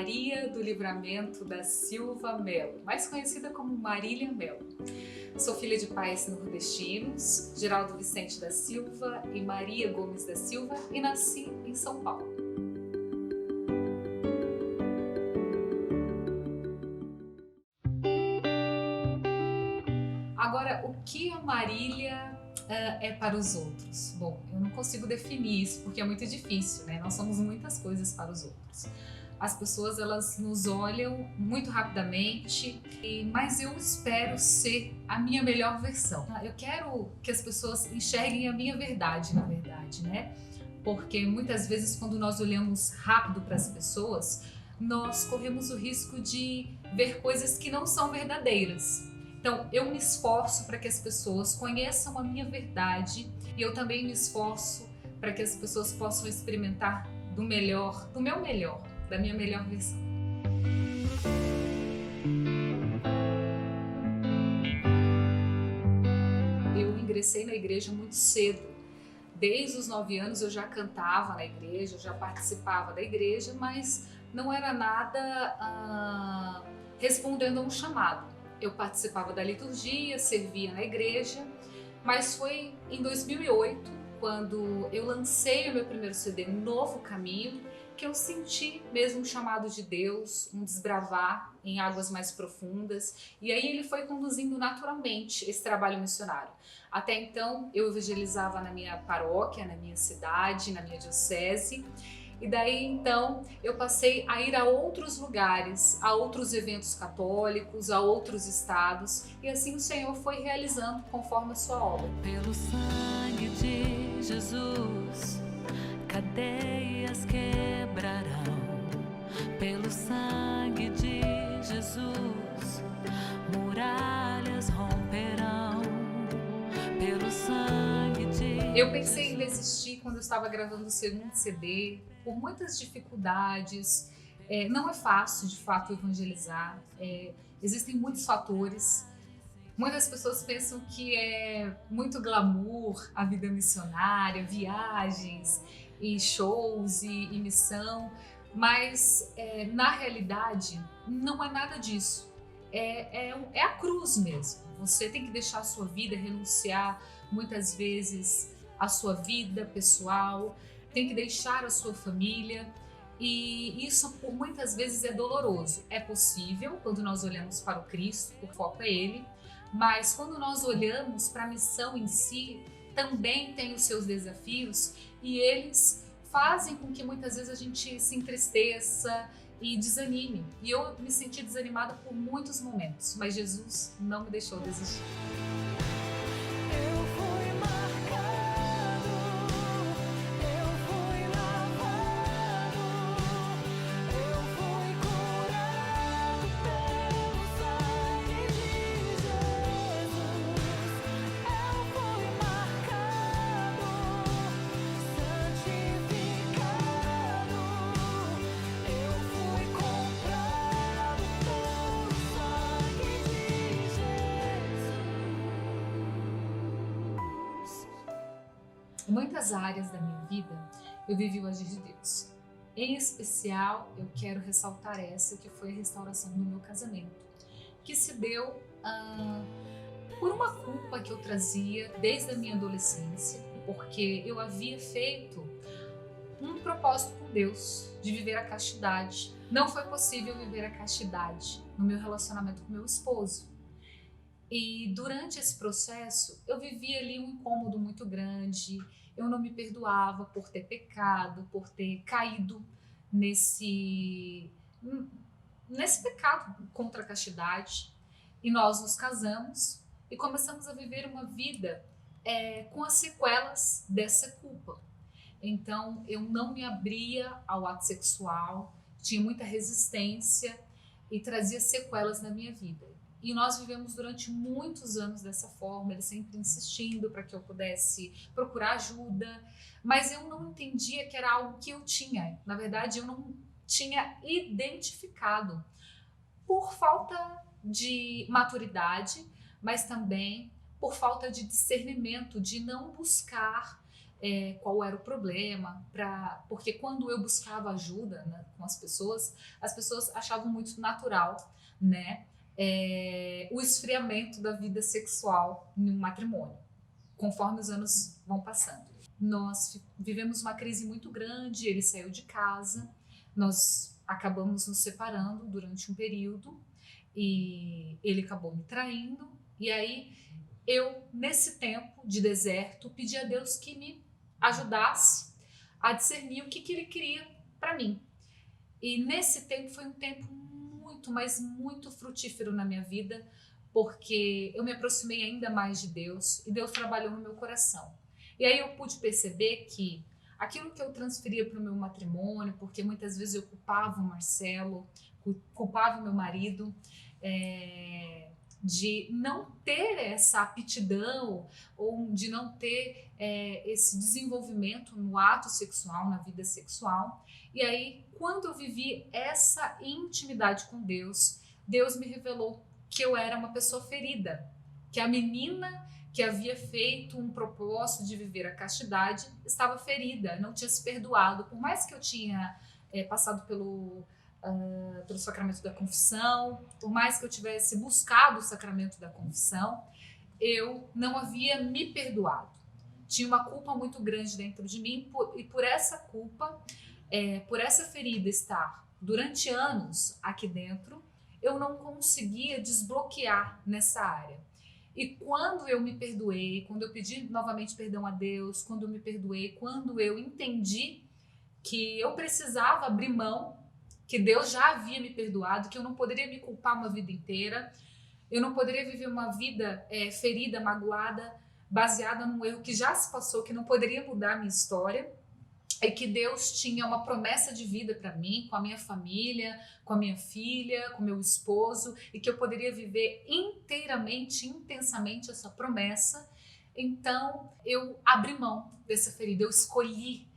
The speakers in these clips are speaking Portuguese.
Maria do Livramento da Silva Melo, mais conhecida como Marília Melo. Sou filha de pais nordestinos, Geraldo Vicente da Silva e Maria Gomes da Silva, e nasci em São Paulo. Agora, o que a Marília é para os outros? Bom, eu não consigo definir isso porque é muito difícil, né? Nós somos muitas coisas para os outros. As pessoas, elas nos olham muito rapidamente, mas eu espero ser a minha melhor versão. Eu quero que as pessoas enxerguem a minha verdade, na verdade, né? Porque muitas vezes, quando nós olhamos rápido para as pessoas, nós corremos o risco de ver coisas que não são verdadeiras. Então, eu me esforço para que as pessoas conheçam a minha verdade e eu também me esforço para que as pessoas possam experimentar do melhor, do meu melhor, da minha melhor versão. Eu ingressei na igreja muito cedo. Desde os 9 anos eu já cantava na igreja, eu já participava da igreja, mas não era nada respondendo a um chamado. Eu participava da liturgia, servia na igreja, mas foi em 2008, quando eu lancei o meu primeiro CD, Novo Caminho, que eu senti mesmo um chamado de Deus, um desbravar em águas mais profundas, e aí ele foi conduzindo naturalmente esse trabalho missionário. Até então eu evangelizava na minha paróquia, na minha cidade, na minha diocese, e daí então eu passei a ir a outros lugares, a outros eventos católicos, a outros estados, e assim o Senhor foi realizando conforme a sua obra. Pelo sangue de Jesus, cadeias quebrarão. Pelo sangue de Jesus, muralhas romperão. Pelo sangue de Eu pensei em desistir quando eu estava gravando o segundo CD, por muitas dificuldades. Não é fácil, de fato, evangelizar. Existem muitos fatores. Muitas pessoas pensam que é muito glamour a vida missionária, viagens e shows e missão, mas na realidade não é nada disso. É a cruz mesmo. Você tem que deixar a sua vida, renunciar muitas vezes a sua vida pessoal, tem que deixar a sua família, e isso por muitas vezes é doloroso. É possível quando nós olhamos para o Cristo, o foco é Ele, mas quando nós olhamos para a missão em si, também tem os seus desafios, e eles fazem com que muitas vezes a gente se entristeça e desanime. E eu me senti desanimada por muitos momentos, mas Jesus não me deixou desistir. Em muitas áreas da minha vida, eu vivi o agir de Deus. Em especial, eu quero ressaltar essa, que foi a restauração do meu casamento, que se deu por uma culpa que eu trazia desde a minha adolescência, porque eu havia feito um propósito com Deus de viver a castidade. Não foi possível viver a castidade no meu relacionamento com meu esposo. E durante esse processo, eu vivia ali um incômodo muito grande, eu não me perdoava por ter pecado, por ter caído nesse pecado contra a castidade. E nós nos casamos e começamos a viver uma vida com as sequelas dessa culpa. Então, eu não me abria ao ato sexual, tinha muita resistência e trazia sequelas na minha vida. E nós vivemos durante muitos anos dessa forma, ele sempre insistindo para que eu pudesse procurar ajuda, mas eu não entendia que era algo que eu tinha. Na verdade, eu não tinha identificado por falta de maturidade, mas também por falta de discernimento, de não buscar qual era o problema, porque quando eu buscava ajuda, né, com as pessoas achavam muito natural, né, o esfriamento da vida sexual no matrimônio, conforme os anos vão passando. Nós vivemos uma crise muito grande, ele saiu de casa, nós acabamos nos separando durante um período e ele acabou me traindo, e aí eu, nesse tempo de deserto, pedi a Deus que me ajudasse a discernir o que ele queria para mim. E nesse tempo foi um tempo muito, mas muito frutífero na minha vida, porque eu me aproximei ainda mais de Deus e Deus trabalhou no meu coração. E aí eu pude perceber que aquilo que eu transferia para o meu matrimônio, porque muitas vezes eu culpava o Marcelo, culpava o meu marido, de não ter essa aptidão ou de não ter esse desenvolvimento no ato sexual, na vida sexual. E aí, quando eu vivi essa intimidade com Deus, Deus me revelou que eu era uma pessoa ferida, que a menina que havia feito um propósito de viver a castidade estava ferida, não tinha se perdoado, por mais que eu tinha passado pelo sacramento da confissão, por mais que eu tivesse buscado o sacramento da confissão, eu não havia me perdoado. Tinha uma culpa muito grande dentro de mim e por essa culpa, por essa ferida estar durante anos aqui dentro, eu não conseguia desbloquear nessa área. E quando eu me perdoei, quando eu pedi novamente perdão a Deus, quando eu me perdoei, quando eu entendi que eu precisava abrir mão, que Deus já havia me perdoado, que eu não poderia me culpar uma vida inteira, eu não poderia viver uma vida ferida, magoada, baseada num erro que já se passou, que não poderia mudar a minha história, e que Deus tinha uma promessa de vida para mim, com a minha família, com a minha filha, com meu esposo, e que eu poderia viver inteiramente, intensamente essa promessa. Então eu abri mão dessa ferida, eu escolhi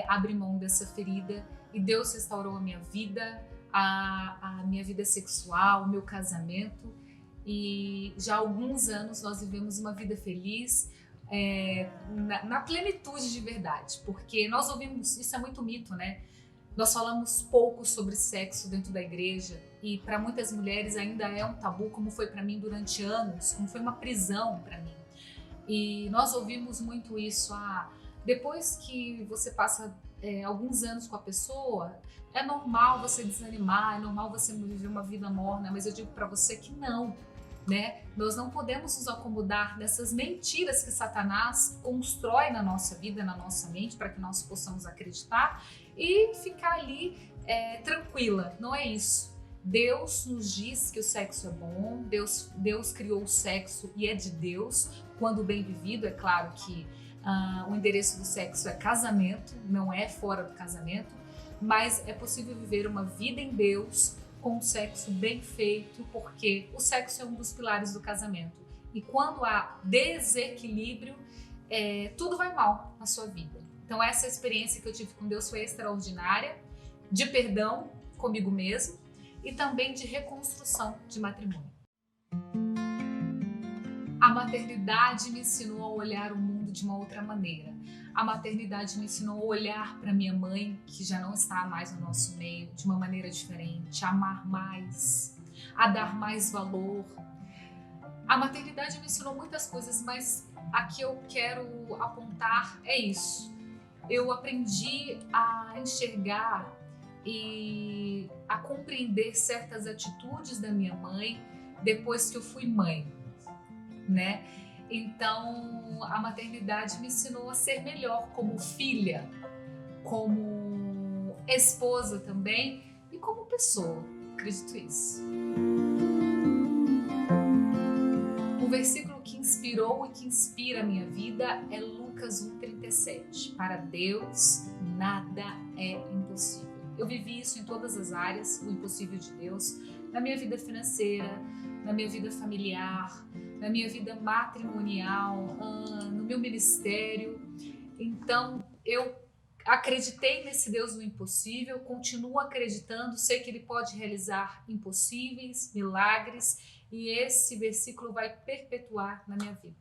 abrir mão dessa ferida, e Deus restaurou a minha vida, a minha vida sexual, o meu casamento, e já há alguns anos nós vivemos uma vida feliz, na plenitude de verdade, porque nós ouvimos, isso é muito mito, né? Nós falamos pouco sobre sexo dentro da igreja e para muitas mulheres ainda é um tabu, como foi para mim durante anos, como foi uma prisão para mim. E nós ouvimos muito isso, depois que você passa alguns anos com a pessoa, é normal você desanimar, é normal você viver uma vida morna, mas eu digo para você que não, né? Nós não podemos nos acomodar dessas mentiras que Satanás constrói na nossa vida, na nossa mente, para que nós possamos acreditar e ficar ali tranquila. Não é isso. Deus nos diz que o sexo é bom, Deus criou o sexo e é de Deus, quando bem vivido. É claro que o endereço do sexo é casamento, não é fora do casamento, mas é possível viver uma vida em Deus com um sexo bem feito, porque o sexo é um dos pilares do casamento. E quando há desequilíbrio, tudo vai mal na sua vida. Então essa experiência que eu tive com Deus foi extraordinária, de perdão comigo mesmo e também de reconstrução de matrimônio. A maternidade me ensinou a olhar o mundo de uma outra maneira. A maternidade me ensinou a olhar para minha mãe, que já não está mais no nosso meio, de uma maneira diferente, a amar mais, a dar mais valor. A maternidade me ensinou muitas coisas, mas a que eu quero apontar é isso. Eu aprendi a enxergar e a compreender certas atitudes da minha mãe depois que eu fui mãe, né? Então, a maternidade me ensinou a ser melhor como filha, como esposa também e como pessoa. Acredito isso. O versículo que inspirou e que inspira a minha vida é Lucas 1,37. Para Deus, nada é impossível. Eu vivi isso em todas as áreas, o impossível de Deus, na minha vida financeira, na minha vida familiar, na minha vida matrimonial, no meu ministério. Então, eu acreditei nesse Deus do impossível, continuo acreditando, sei que Ele pode realizar impossíveis, milagres, e esse versículo vai perpetuar na minha vida.